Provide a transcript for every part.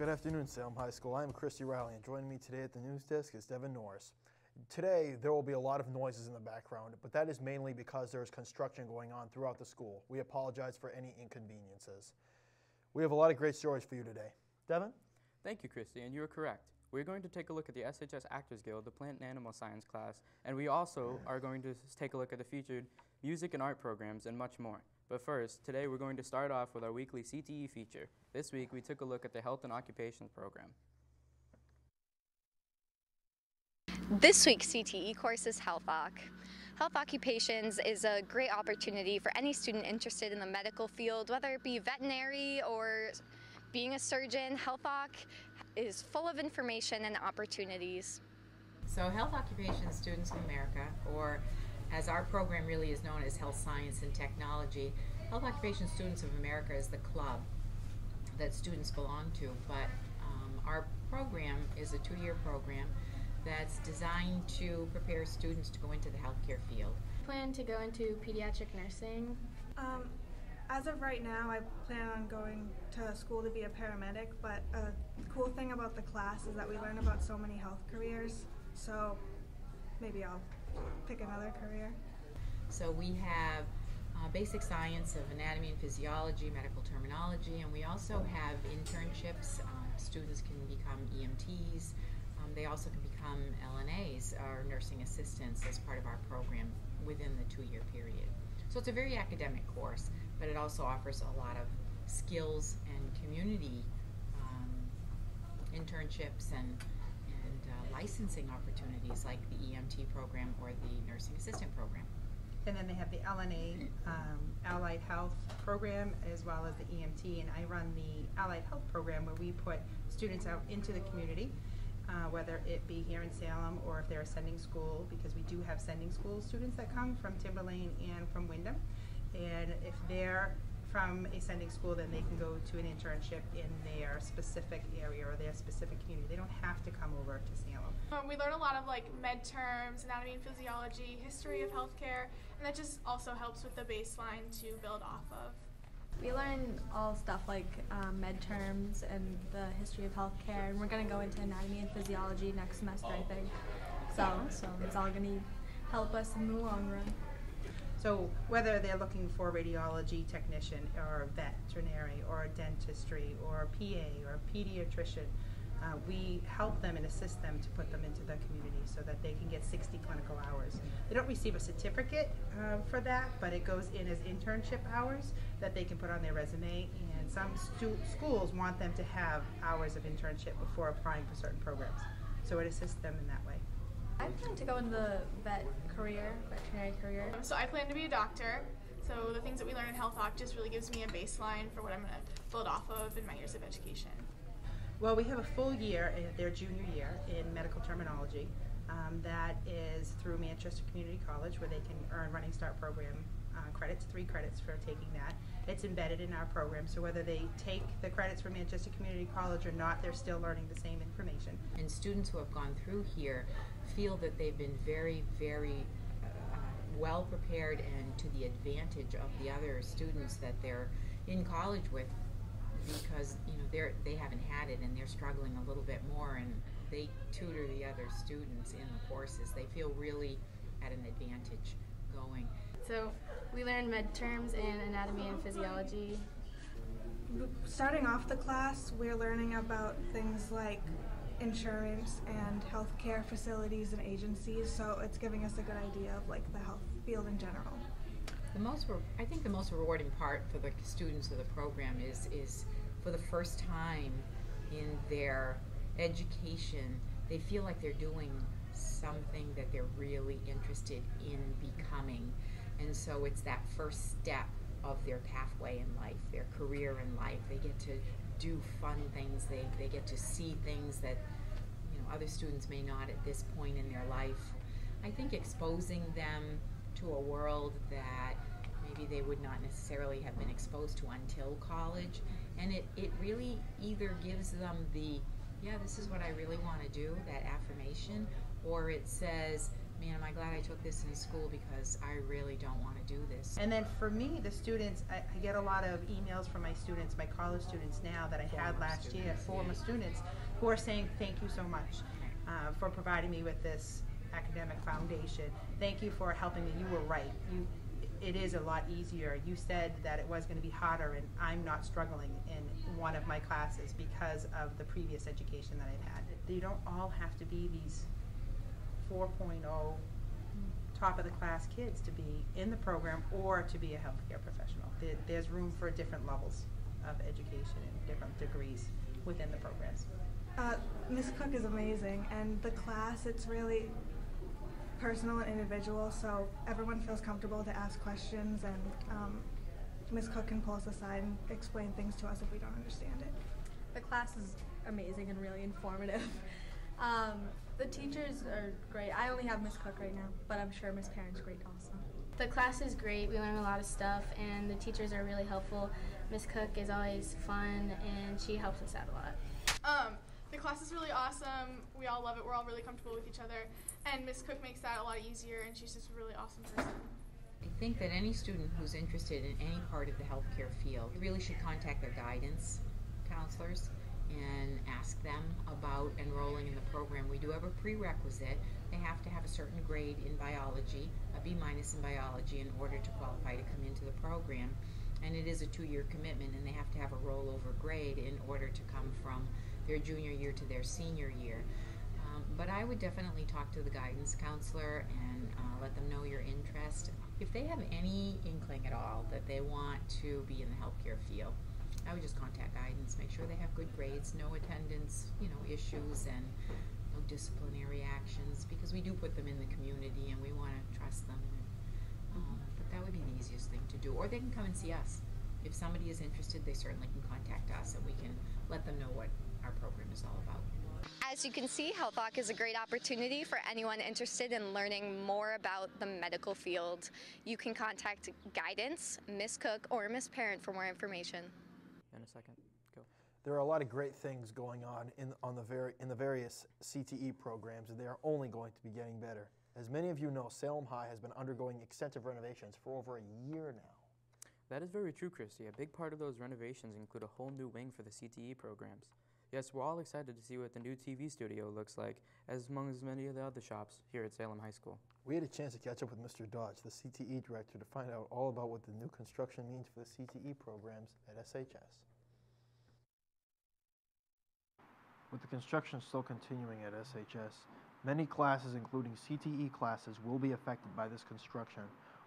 Good afternoon, Salem High School. I'm Christy Riley, and joining me today at the news desk is Devin Norris. Today, there will be a lot of noises in the background, but that is mainly because there is construction going on throughout the school. We apologize for any inconveniences. We have a lot of great stories for you today. Devin? Thank you, Christy, and you are correct. We're going to take a look at the SHS Actors Guild, the Plant and Animal Science class, and we also are going to take a look at the featured music and art programs and much more. But first, today we're going to start off with our weekly CTE feature. This week, we took a look at the Health and Occupations program. This week's CTE course is Health Oc. Health Occupations is a great opportunity for any student interested in the medical field, whether it be veterinary or being a surgeon. Health Oc is full of information and opportunities. So Health Occupations Students of America, or as our program really is known as Health Science and Technology, Health Occupations Students of America is the club that students belong to, but our program is a 2-year program that's designed to prepare students to go into the healthcare field. I plan to go into pediatric nursing. As of right now, I plan on going to school to be a paramedic, but a cool thing about the class is that we learn about so many health careers, so maybe I'll pick another career. So we have basic science of anatomy and physiology, medical terminology, and we also have internships. Students can become EMTs. They also can become LNAs, or nursing assistants, as part of our program within the 2-year period. So it's a very academic course, but it also offers a lot of skills and community internships and licensing opportunities like the EMT program or the nursing assistant program. And then they have the LNA, Allied Health program, as well as the EMT, and I run the Allied Health program where we put students out into the community, whether it be here in Salem or if they're sending school, because we do have sending school students that come from Timberlane and from Wyndham. And if they're from a sending school, then they can go to an internship in their specific area or their specific community. They don't have to come over to Salem. We learn a lot of med terms, anatomy and physiology, history of healthcare, and that just also helps with the baseline to build off of. We learn all stuff like med terms and the history of healthcare, and we're going to go into anatomy and physiology next semester, I think. So it's all going to help us in the long run. So whether they're looking for a radiology technician or veterinary or dentistry or PA or pediatrician, we help them and assist them to put them into the community so that they can get 60 clinical hours. They don't receive a certificate for that, but it goes in as internship hours that they can put on their resume, and some schools want them to have hours of internship before applying for certain programs. So it assists them in that way. I plan to go into the veterinary career. So I plan to be a doctor, so the things that we learn in Health Oc just really gives me a baseline for what I'm going to build off of in my years of education. Well, we have a full year, their junior year, in medical terminology. That is through Manchester Community College, where they can earn Running Start program credits, 3 credits for taking that. It's embedded in our program, so whether they take the credits from Manchester Community College or not, they're still learning the same information. And students who have gone through here feel that they've been very, very well prepared and to the advantage of the other students that they're in college with, because they haven't had it and they're struggling a little bit more, and they tutor the other students in the courses. They feel really at an advantage going. So we learn med terms and anatomy and physiology. Starting off the class, we're learning about things like insurance and healthcare facilities and agencies, so it's giving us a good idea of the health field in general. I think the most rewarding part for the students of the program is for the first time in their education, they feel like they're doing something that they're really interested in becoming. And so it's that first step of their pathway in life, their career in life. They get to do fun things. They get to see things that other students may not at this point in their life. I think exposing them to a world that maybe they would not necessarily have been exposed to until college, and it really either gives them the, yeah, this is what I really want to do, that affirmation, or it says, man, am I glad I took this in school because I really don't want to do this. And then for me, the students, I get a lot of emails from my students, my college students now that I had last year, former students, who are saying thank you so much for providing me with this academic foundation. Thank you for helping me. You were right. It is a lot easier. You said that it was going to be harder, and I'm not struggling in one of my classes because of the previous education that I've had. You don't all have to be these 4.0 top of the class kids to be in the program or to be a healthcare professional. There's room for different levels of education and different degrees within the programs. Ms. Cook is amazing, and the class, it's really personal and individual, so everyone feels comfortable to ask questions, and Ms. Cook can pull us aside and explain things to us if we don't understand it. The class is amazing and really informative. The teachers are great. I only have Miss Cook right now, but I'm sure Miss Parent's great also. The class is great. We learn a lot of stuff, and the teachers are really helpful. Miss Cook is always fun, and she helps us out a lot. The class is really awesome. We all love it. We're all really comfortable with each other, and Miss Cook makes that a lot easier, and she's just a really awesome person. I think that any student who's interested in any part of the healthcare field really should contact their guidance counselors and ask them about enrolling in the program. We do have a prerequisite. They have to have a certain grade in biology, a B- in biology, in order to qualify to come into the program. And it is a 2-year commitment, and they have to have a rollover grade in order to come from their junior year to their senior year. But I would definitely talk to the guidance counselor and let them know your interest. If they have any inkling at all that they want to be in the healthcare field, I would just contact guidance, make sure they have good grades, no attendance, issues, and no disciplinary actions, because we do put them in the community and we want to trust them. But that would be the easiest thing to do. Or they can come and see us. If somebody is interested, they certainly can contact us and we can let them know what our program is all about. As you can see, Health Walk is a great opportunity for anyone interested in learning more about the medical field. You can contact guidance, Miss Cook, or Miss Parent for more information. In a second, go. There are a lot of great things going on in the various CTE programs, and they are only going to be getting better. As many of you know, Salem High has been undergoing extensive renovations for over a year now. That is very true, Christy. A big part of those renovations include a whole new wing for the CTE programs. Yes, we're all excited to see what the new TV studio looks like, as among as many of the other shops here at Salem High School. We had a chance to catch up with Mr. Dodge, the CTE director, to find out all about what the new construction means for the CTE programs at SHS. With the construction still continuing at SHS, many classes, including CTE classes, will be affected by this construction.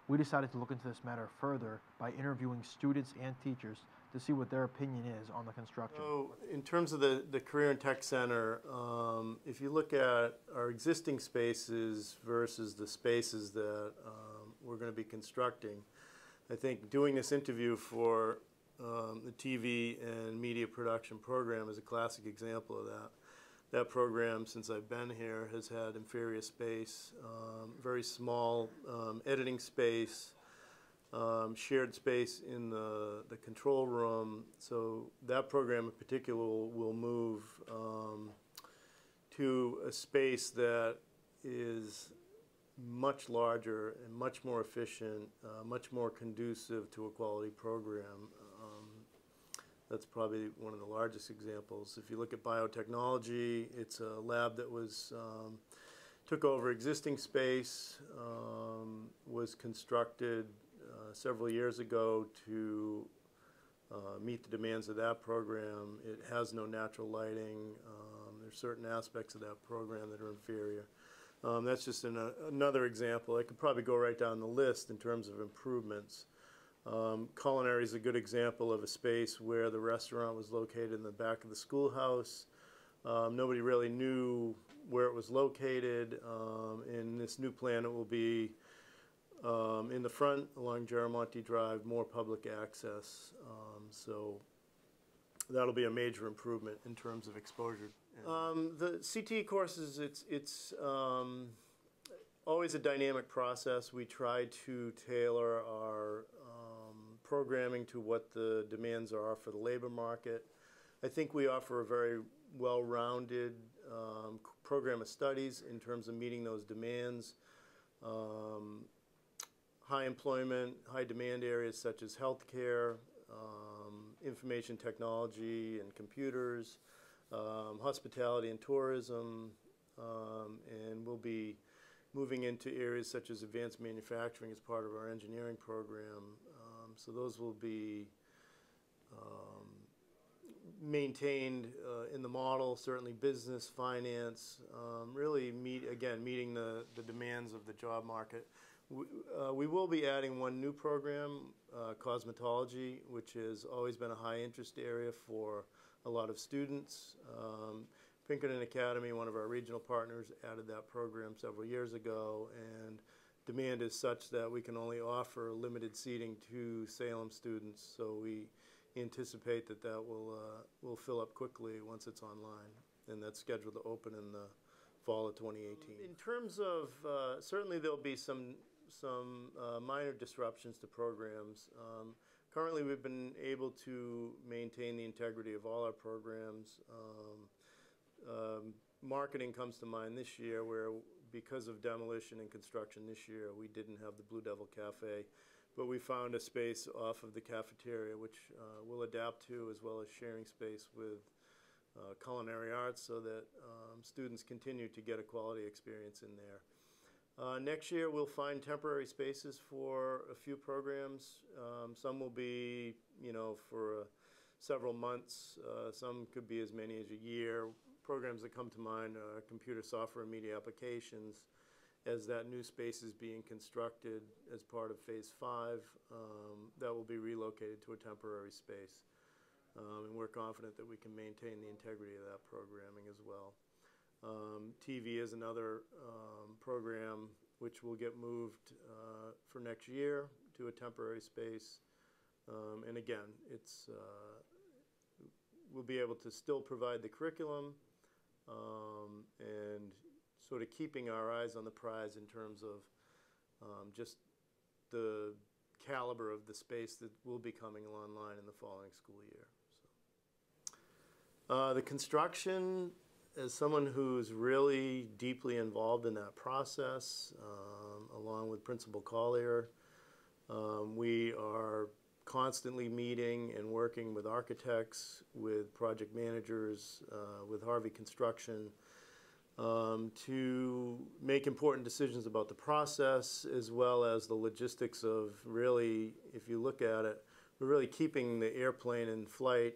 We decided to look into this matter further by interviewing students and teachers to see what their opinion is on the construction. So in terms of the Career and Tech Center, if you look at our existing spaces versus the spaces that we're going to be constructing, I think doing this interview for the TV and media production program is a classic example of that. That program, since I've been here, has had inferior space, very small editing space, shared space in the control room. So that program in particular will move to a space that is much larger and much more efficient, much more conducive to a quality program. That's probably one of the largest examples. If you look at biotechnology, it's a lab that was took over existing space, was constructed several years ago to meet the demands of that program. It has no natural lighting. There's certain aspects of that program that are inferior. That's just another example. I could probably go right down the list in terms of improvements. Culinary is a good example of a space where the restaurant was located in the back of the schoolhouse. Nobody really knew where it was located. In this new plan, it will be in the front along Jaramonte Drive, more public access. So that'll be a major improvement in terms of exposure. The CTE courses, it's always a dynamic process. We try to tailor our programming to what the demands are for the labor market. I think we offer a very well-rounded program of studies in terms of meeting those demands. high employment, high demand areas such as healthcare, information technology and computers, hospitality and tourism, and we'll be moving into areas such as advanced manufacturing as part of our engineering program. So those will be maintained in the model, certainly business, finance, really meeting the demands of the job market. We will be adding one new program, cosmetology, which has always been a high interest area for a lot of students. Pinkerton Academy, one of our regional partners, added that program several years ago, and demand is such that we can only offer limited seating to Salem students, so we anticipate that will fill up quickly once it's online, and that's scheduled to open in the fall of 2018. In terms of, certainly there'll be some minor disruptions to programs. Currently we've been able to maintain the integrity of all our programs. Marketing comes to mind this year, where because of demolition and construction this year, we didn't have the Blue Devil Cafe, but we found a space off of the cafeteria, which we'll adapt to, as well as sharing space with culinary arts, so that students continue to get a quality experience in there. Next year we'll find temporary spaces for a few programs. Some will be, for several months. Some could be as many as a year. Programs that come to mind are computer software and media applications. As that new space is being constructed as part of Phase 5, that will be relocated to a temporary space. And we're confident that we can maintain the integrity of that programming as well. TV is another program which will get moved for next year to a temporary space. And again, we'll be able to still provide the curriculum and sort of keeping our eyes on the prize in terms of just the caliber of the space that will be coming online in the following school year. So, the construction, as someone who's really deeply involved in that process, along with Principal Collier, we are constantly meeting and working with architects, with project managers, with Harvey Construction, to make important decisions about the process, as well as the logistics of really, if you look at it, we're really keeping the airplane in flight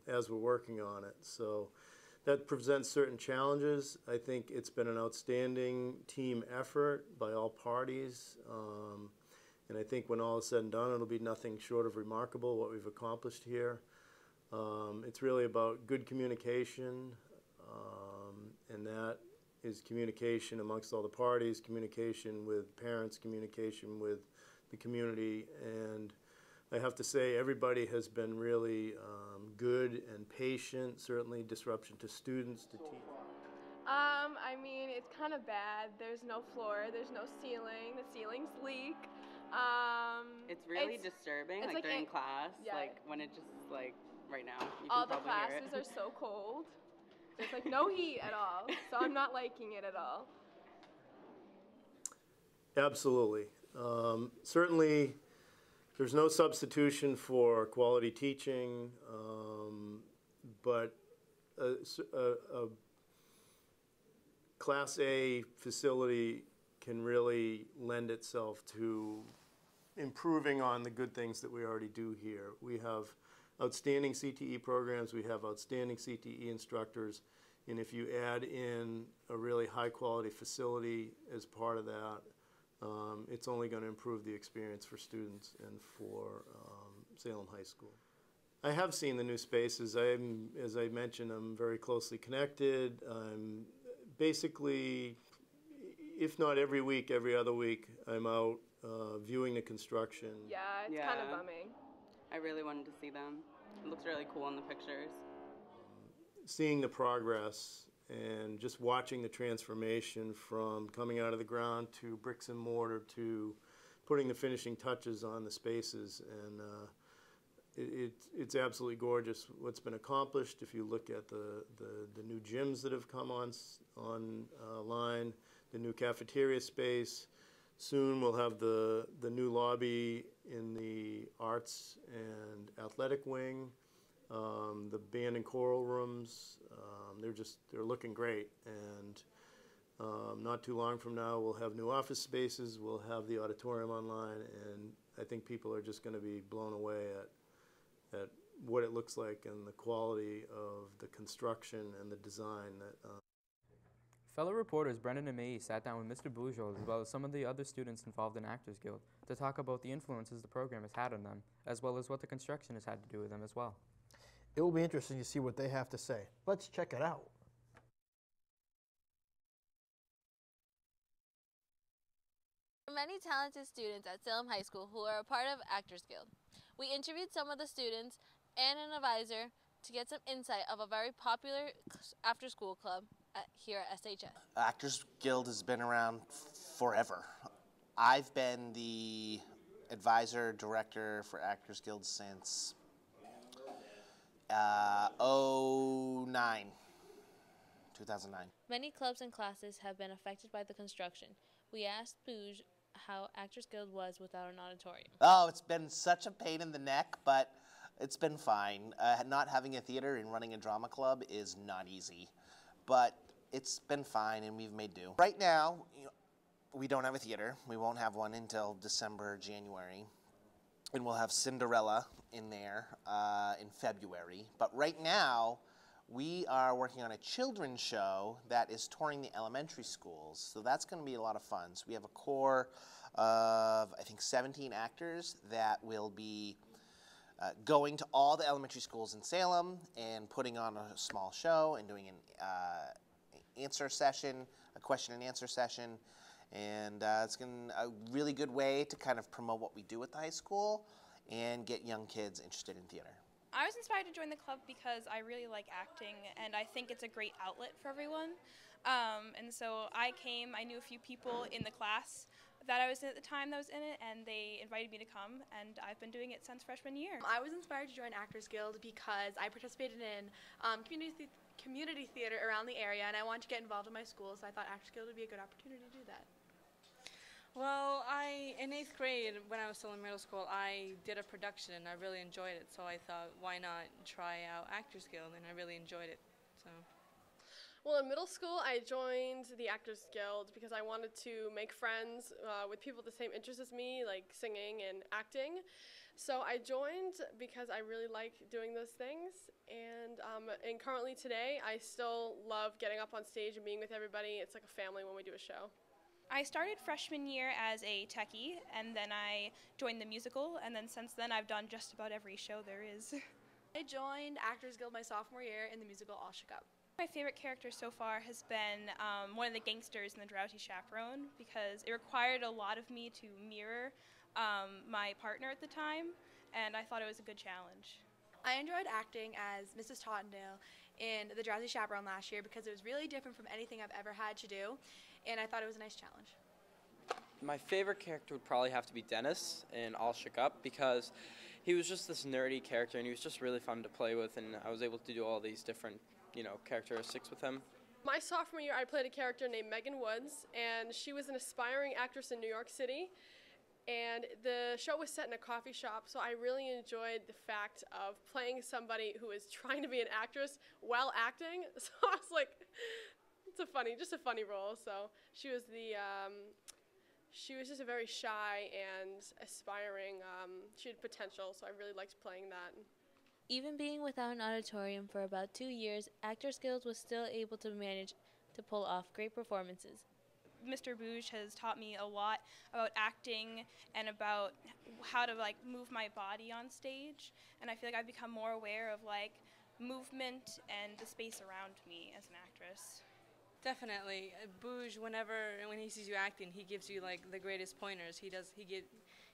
as we're working on it. So that presents certain challenges. I think it's been an outstanding team effort by all parties. And I think when all is said and done, it'll be nothing short of remarkable what we've accomplished here. It's really about good communication, and that is communication amongst all the parties, communication with parents, communication with the community. And I have to say, everybody has been really good and patient, certainly disruption to students, to teachers. I mean, it's kind of bad. There's no floor, there's no ceiling, the ceilings leak. It's really disturbing, like during class, like when it just, like right now, you all can the probably hear it. classes are so cold. There's like no heat at all, so I'm not liking it at all. Absolutely. Certainly, there's no substitution for quality teaching, but a Class A facility can really lend itself to improving on the good things that we already do here. We have outstanding CTE programs, we have outstanding CTE instructors, and if you add in a really high quality facility as part of that, it's only going to improve the experience for students and for Salem High School. I have seen the new spaces. As I mentioned, I'm very closely connected. I'm basically, if not every week, every other week, I'm out viewing the construction. Yeah, it's kind of bumming. I really wanted to see them. It looks really cool in the pictures. Seeing the progress and just watching the transformation from coming out of the ground to bricks and mortar to putting the finishing touches on the spaces, and it's absolutely gorgeous what's been accomplished. If you look at the new gyms that have come online, new cafeteria space. Soon we'll have the new lobby in the arts and athletic wing, the band and choral rooms. They're looking great, and not too long from now we'll have new office spaces, we'll have the auditorium online, and I think people are just going to be blown away at what it looks like and the quality of the construction and the design that Fellow reporters Brendan and May sat down with Mr. Boujol as well as some of the other students involved in Actors Guild to talk about the influences the program has had on them, as well as what the construction has had to do with them as well. It will be interesting to see what they have to say. Let's check it out. Many talented students at Salem High School who are a part of Actors Guild. We interviewed some of the students and an advisor to get some insight of a very popular after-school club here at SHS. Actors Guild has been around forever. I've been the advisor director for Actors Guild since 2009. Many clubs and classes have been affected by the construction. We asked Bouge how Actors Guild was without an auditorium. Oh, it's been such a pain in the neck, but it's been fine. Not having a theater and running a drama club is not easy, but it's been fine and we've made do. Right now, we don't have a theater. We won't have one until December, January, and we'll have Cinderella in there in February. But right now, we are working on a children's show that is touring the elementary schools, so that's going to be a lot of fun. So we have a core of, I think, 17 actors that will be going to all the elementary schools in Salem and putting on a small show and doing an answer session, a question and answer session, and it's a really good way to kind of promote what we do at the high school and get young kids interested in theater. I was inspired to join the club because I really like acting, and I think it's a great outlet for everyone. And so I knew a few people in the class that I was in at the time that was in it, and they invited me to come, and I've been doing it since freshman year. I was inspired to join Actors Guild because I participated in community theater around the area, and I wanted to get involved in my school, so I thought Actors Guild would be a good opportunity to do that. Well, in 8th grade, when I was still in middle school, I did a production and I really enjoyed it. So I thought, why not try out Actors Guild? And I really enjoyed it. So. Well, in middle school, I joined the Actors Guild because I wanted to make friends with people with the same interests as me, like singing and acting. So I joined because I really like doing those things. And currently today, I still love getting up on stage and being with everybody. It's like a family when we do a show. I started freshman year as a techie, and then I joined the musical, and then since then I've done just about every show there is. I joined Actors Guild my sophomore year in the musical All Shook Up. My favorite character so far has been one of the gangsters in The Drowsy Chaperone, because it required a lot of me to mirror my partner at the time, and I thought it was a good challenge. I enjoyed acting as Mrs. Tottendale in The Drowsy Chaperone last year because it was really different from anything I've ever had to do, and I thought it was a nice challenge. My favorite character would probably have to be Dennis in All Shook Up because he was just this nerdy character and he was just really fun to play with, and I was able to do all these different, characteristics with him. My sophomore year, I played a character named Megan Woods, and she was an aspiring actress in New York City. And the show was set in a coffee shop, so I really enjoyed the fact of playing somebody who is trying to be an actress while acting. So I was like, it's just a funny role. So she was just a very shy and aspiring. She had potential, so I really liked playing that. Even being without an auditorium for about 2 years, Actors Guild was still able to manage to pull off great performances. Mr. Bouge has taught me a lot about acting and about how to move my body on stage, and I feel like I've become more aware of movement and the space around me as an actress. Definitely. Bouge, when he sees you acting, he gives you the greatest pointers.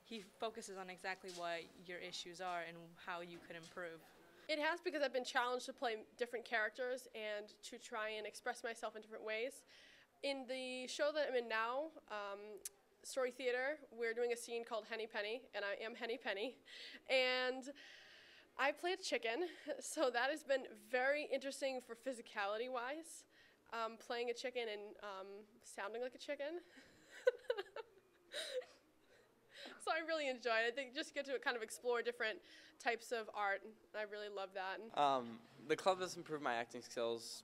He focuses on exactly what your issues are and how you could improve. It has, because I've been challenged to play different characters and to try and express myself in different ways. In the show that I'm in now, Story Theater, we're doing a scene called Henny Penny, and I am Henny Penny. And I played chicken, so that has been very interesting for physicality-wise. playing a chicken and sounding like a chicken. So I really enjoyed it. I think just get to kind of explore different types of art, and I really love that. The club has improved my acting skills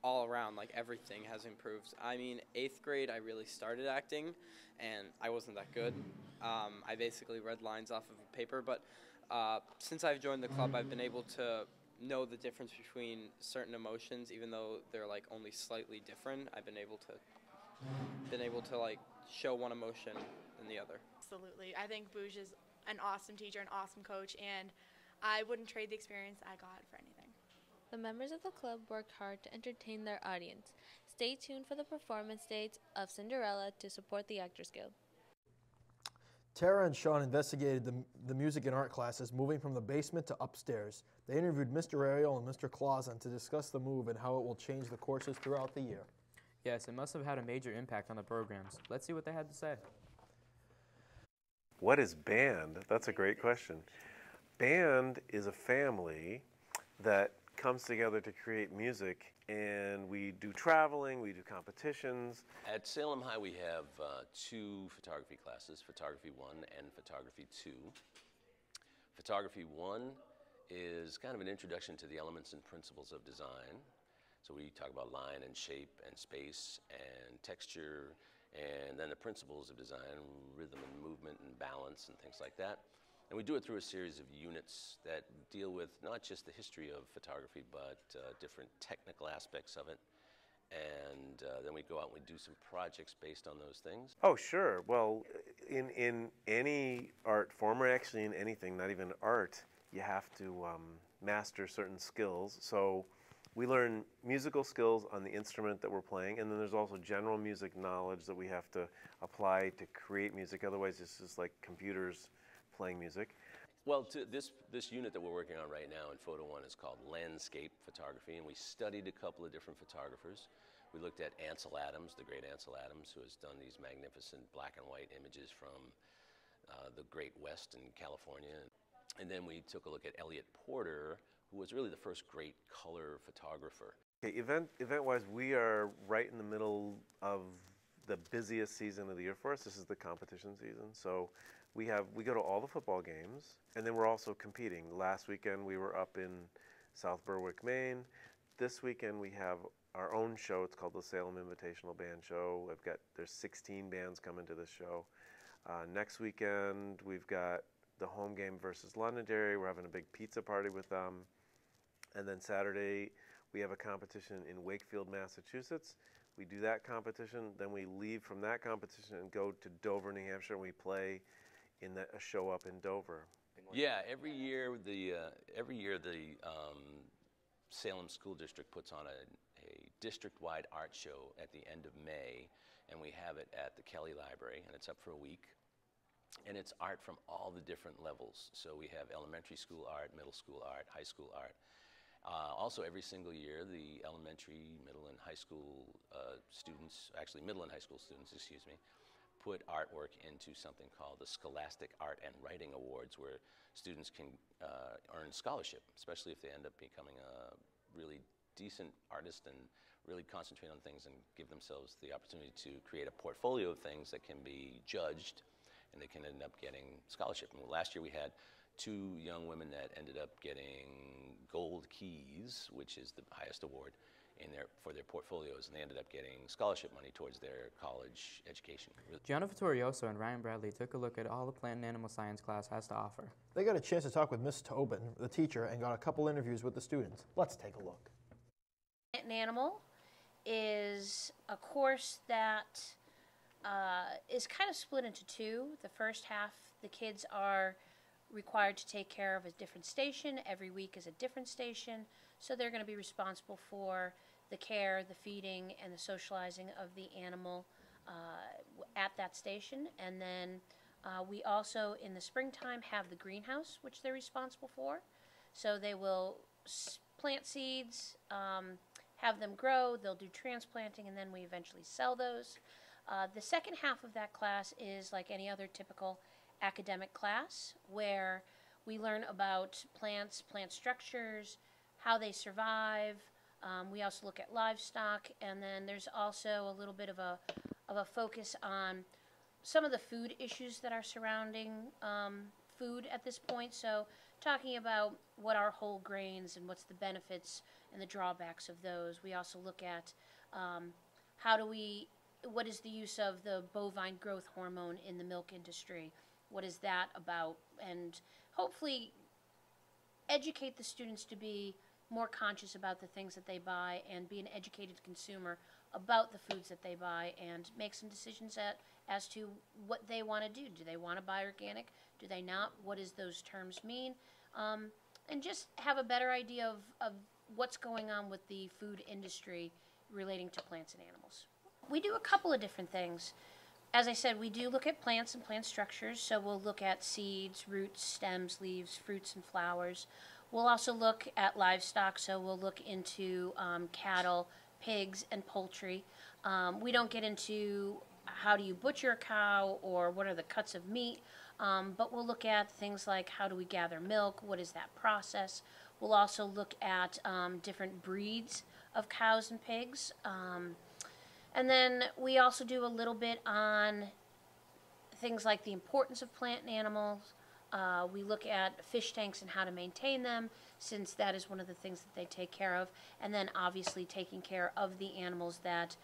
all around, like everything has improved. I mean, 8th grade I really started acting, and I wasn't that good. I basically read lines off of a paper, but since I've joined the club, I've been able to know the difference between certain emotions, even though they're like only slightly different. I've been able to like show one emotion than the other. Absolutely. I think Bouge is an awesome teacher, an awesome coach, and I wouldn't trade the experience I got for anything. The members of the club worked hard to entertain their audience. Stay tuned for the performance dates of Cinderella to support the Actors Guild. Tara and Sean investigated the music and art classes moving from the basement to upstairs. They interviewed Mr. Ariel and Mr. Clausen to discuss the move and how it will change the courses throughout the year. Yes, it must have had a major impact on the programs. Let's see what they had to say. What is band? That's a great question. Band is a family that comes together to create music, and we do traveling, we do competitions. At Salem High we have 2 photography classes, Photography 1 and Photography 2. Photography 1 is kind of an introduction to the elements and principles of design. So we talk about line and shape and space and texture, and then the principles of design, rhythm and movement and balance and things like that. And we do it through a series of units that deal with not just the history of photography, but different technical aspects of it. And then we go out and we do some projects based on those things. Oh, sure. Well, in any art form, or actually in anything, not even art, you have to master certain skills. So we learn musical skills on the instrument that we're playing, and then there's also general music knowledge that we have to apply to create music. Otherwise, it's just like computers playing music. Well, this unit that we're working on right now in Photo 1 is called Landscape Photography, and we studied a couple of different photographers. We looked at Ansel Adams, the great Ansel Adams, who has done these magnificent black and white images from the Great West in California. And then we took a look at Elliot Porter, who was really the first great color photographer. Okay, event-wise, we are right in the middle of the busiest season of the year for us. This is the competition season. So we go to all the football games, and then we're also competing. Last weekend we were up in South Berwick, Maine. This weekend we have our own show. It's called the Salem Invitational Band Show. There's 16 bands coming to this show. Next weekend we've got the home game versus Londonderry. We're having a big pizza party with them. And then Saturday we have a competition in Wakefield, Massachusetts. We do that competition, then we leave from that competition and go to Dover, New Hampshire, and we play in a show up in Dover. Yeah, every year the Salem School District puts on a district-wide art show at the end of May, and we have it at the Kelly Library, and it's up for a week. And it's art from all the different levels. So we have elementary school art, middle school art, high school art. Also, every single year, the elementary, middle, and high school students, actually middle and high school students, excuse me, put artwork into something called the Scholastic Art and Writing Awards, where students can earn scholarship, especially if they end up becoming a really decent artist and really concentrate on things and give themselves the opportunity to create a portfolio of things that can be judged, and they can end up getting scholarship. And last year we had 2 young women that ended up getting gold keys, which is the highest award for their portfolios, and they ended up getting scholarship money towards their college education. Gianna Vittorioso and Ryan Bradley took a look at all the plant and animal science class has to offer. They got a chance to talk with Miss Tobin, the teacher, and got a couple interviews with the students. Let's take a look. Plant and Animal is a course that is kind of split into 2. The first half, the kids are required to take care of a different station. Every week is a different station, so they're going to be responsible for the care, the feeding, and the socializing of the animal at that station. And then we also, in the springtime, have the greenhouse, which they're responsible for. So they will plant seeds, have them grow, they'll do transplanting, and then we eventually sell those. The second half of that class is like any other typical academic class, where we learn about plants, plant structures, how they survive, We also look at livestock, and then there's also a little bit of a focus on some of the food issues that are surrounding food at this point. So talking about what are whole grains and what's the benefits and the drawbacks of those. We also look at what is the use of the bovine growth hormone in the milk industry? What is that about? And hopefully educate the students to be more conscious about the things that they buy and be an educated consumer about the foods that they buy and make some decisions as to what they want to do. Do they want to buy organic? Do they not? What does those terms mean? And just have a better idea of what's going on with the food industry relating to plants and animals. We do a couple of different things. As I said, we do look at plants and plant structures, so we'll look at seeds, roots, stems, leaves, fruits, and flowers. We'll also look at livestock, so we'll look into cattle, pigs, and poultry. We don't get into how do you butcher a cow or what are the cuts of meat, but we'll look at things like how do we gather milk, what is that process. We'll also look at different breeds of cows and pigs. And then we also do a little bit on things like the importance of plant and animals. We look at fish tanks and how to maintain them, since that is one of the things that they take care of. And then obviously taking care of the animals that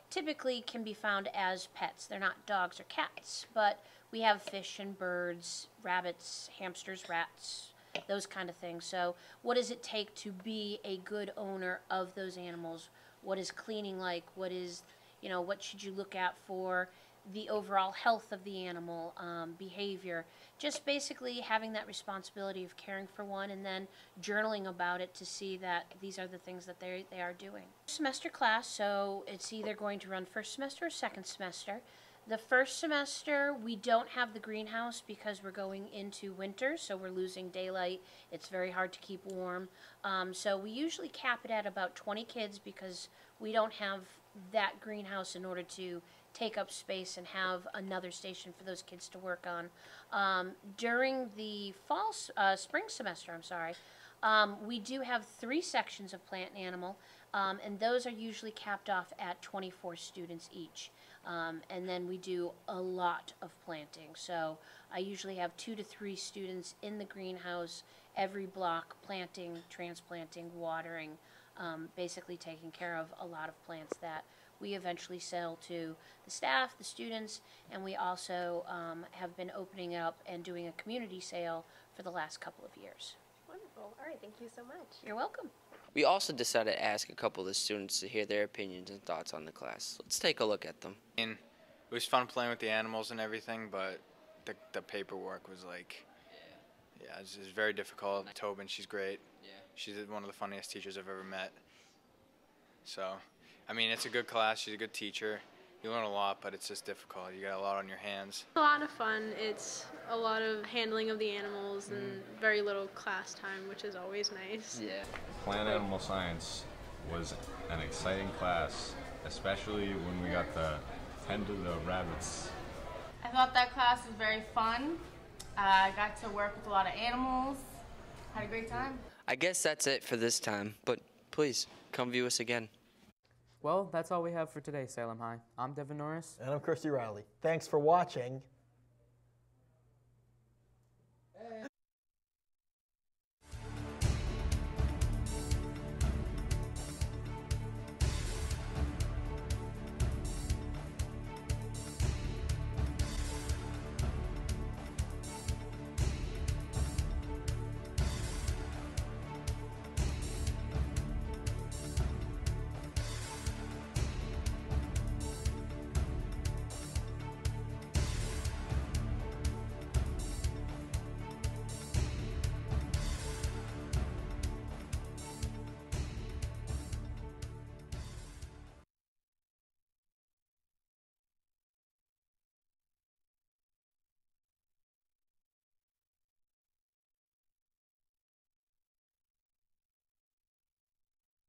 typically can be found as pets. They're not dogs or cats, but we have fish and birds, rabbits, hamsters, rats, those kind of things. So what does it take to be a good owner of those animals? What is cleaning like? What is, what should you look at for the overall health of the animal, behavior? Just basically having that responsibility of caring for one and then journaling about it to see that these are the things that they are doing. Semester class, so it's either going to run first semester or second semester. The first semester, we don't have the greenhouse because we're going into winter, so we're losing daylight. It's very hard to keep warm. So we usually cap it at about 20 kids because we don't have that greenhouse in order to take up space and have another station for those kids to work on. During the spring semester, we do have 3 sections of plant and animal, and those are usually capped off at 24 students each. And then we do a lot of planting. So I usually have 2 to 3 students in the greenhouse every block, planting, transplanting, watering, basically taking care of a lot of plants that we eventually sell to the staff, the students, and we also have been opening up and doing a community sale for the last couple of years. Wonderful. All right, thank you so much. You're welcome. We also decided to ask a couple of the students to hear their opinions and thoughts on the class. Let's take a look at them. It was fun playing with the animals and everything, but the paperwork was like, yeah, it was very difficult. Tobin, she's great. Yeah. She's one of the funniest teachers I've ever met. So, I mean, it's a good class. She's a good teacher. You learn a lot, but it's just difficult. You got a lot on your hands. A lot of fun. It's a lot of handling of the animals and very little class time, which is always nice. Yeah. Plant animal science was an exciting class, especially when we got to tend to the rabbits. I thought that class was very fun. I got to work with a lot of animals. Had a great time. I guess that's it for this time, but please come view us again. Well, that's all we have for today, Salem High. I'm Devin Norris. And I'm Christy Riley. Thanks for watching.